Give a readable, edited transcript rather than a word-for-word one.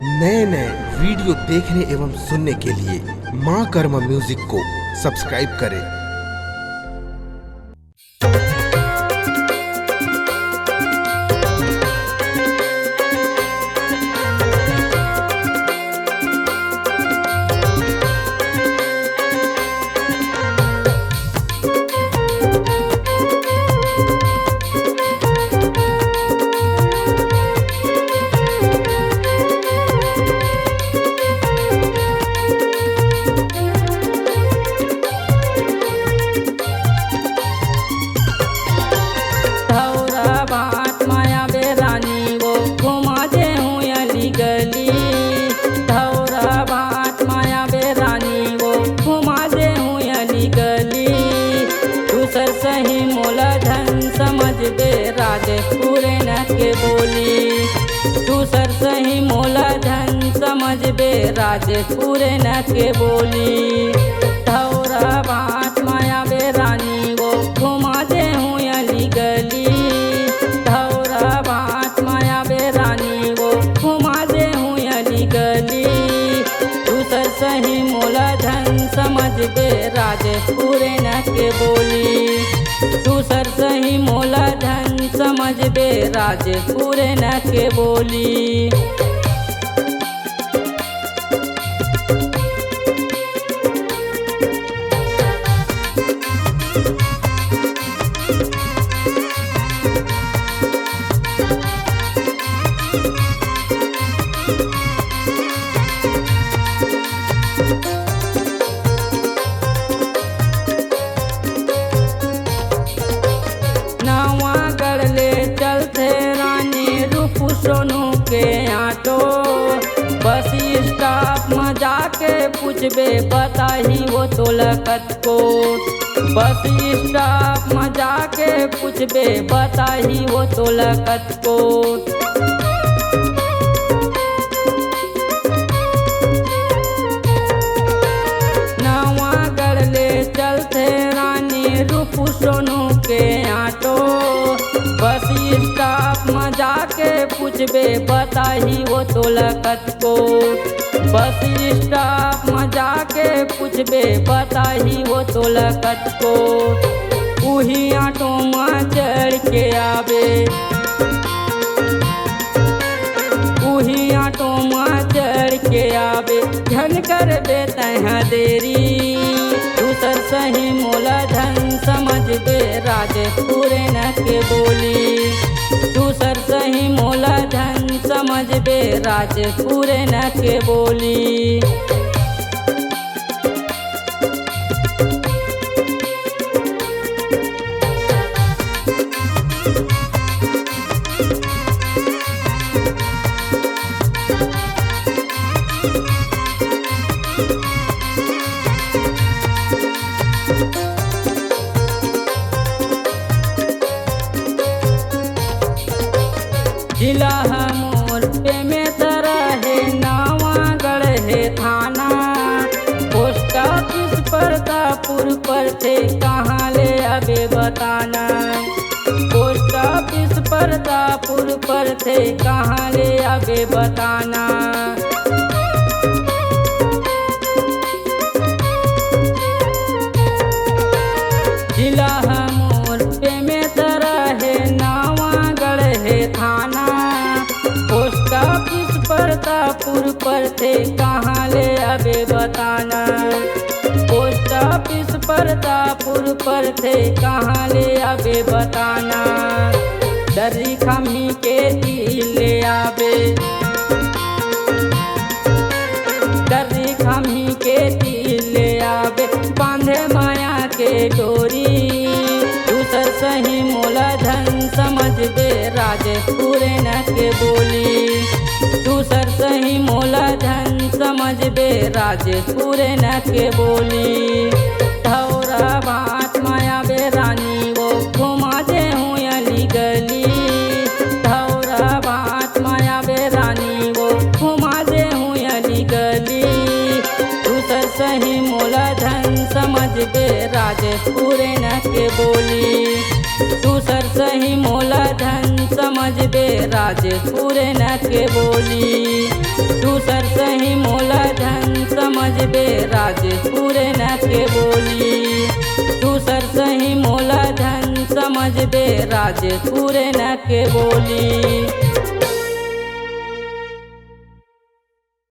नए नए वीडियो देखने एवं सुनने के लिए माँ कर्मा म्यूजिक को सब्सक्राइब करें। सही मोला धन समझ बे राजे पूरे न के बोली। तू सर सही मोला धन समझ बे राजे पूरे न के बोली। धौरा बात माया बे रानी वो घुमा दे हूँ अली गली। धौरा बात माया बे रानी वो घुमा दे हूँ अली गली। तू सर सही मोला धन समझ बे राजे पूरे न के बोली। तू सर सही मोला धन समझ बे राजे पूरे न के बोली। सोनू के आटो बस स्टॉप में जाके पूछबे बताही वो तो लगत को। बस स्टॉप में जाके पूछबे बताही वो तो लगत को। नवा गढ़ ले चलते रानी रूपू सोनू के आटो बस स्टॉप में जाके पूछबे बताही वो तो लगत को। बस स्टॉप में जाके पूछबे बताही वो तो लगत को। उही ऑटो में चढ़ के आवे उही ऑटो में चढ़ के आवे धन कर बे तहाँ देरी। दूसर सही मोला धन समझ बे राजे पूरे न के बोली। दूसर सही मोला धन समझ बे राजे पूरे न के बोली। जिला मोर पे में तरह है नावा गढ़ है थाना। पोस्ट ऑफिस परतापुर पर थे कहाँ ले अबे बताना। पोस्ट ऑफिस परतापुर पर थे कहाँ ले अबे बताना। जिला मोर पे में तरह है नावा गढ़ है थाना। पोस्ट ऑफिस परतापुर पर थे कहाँ ले अबे बताना। पोस्ट ऑफिस परतापुर पर थे कहाँ ले अबे बताना। दर्री खमी के दिल ले आबे दर्री खमी के दिल ले आबे बांधे माया के डोरी। दूसर सही मोला धन समझ बे राजे पूरे न के बोली। दूसर सही मोला धन समझ बे राजे पूरे न के बोली। धौरा बात माया बे रानी वो घुमा दे हूँ अली गली। धौरा बात माया बे रानी वो घुमा दे हूँ अली गली। दूसर सही मोला धन समझ बे राजे पूरे न के बोली। दूसर सही मोला धन समझबे राजपुर न के बोली। दूसर सही मोला धन समझबे राजपुर न के बोली। दूसर सही मोला धन समझबे राजपुर न के बोली।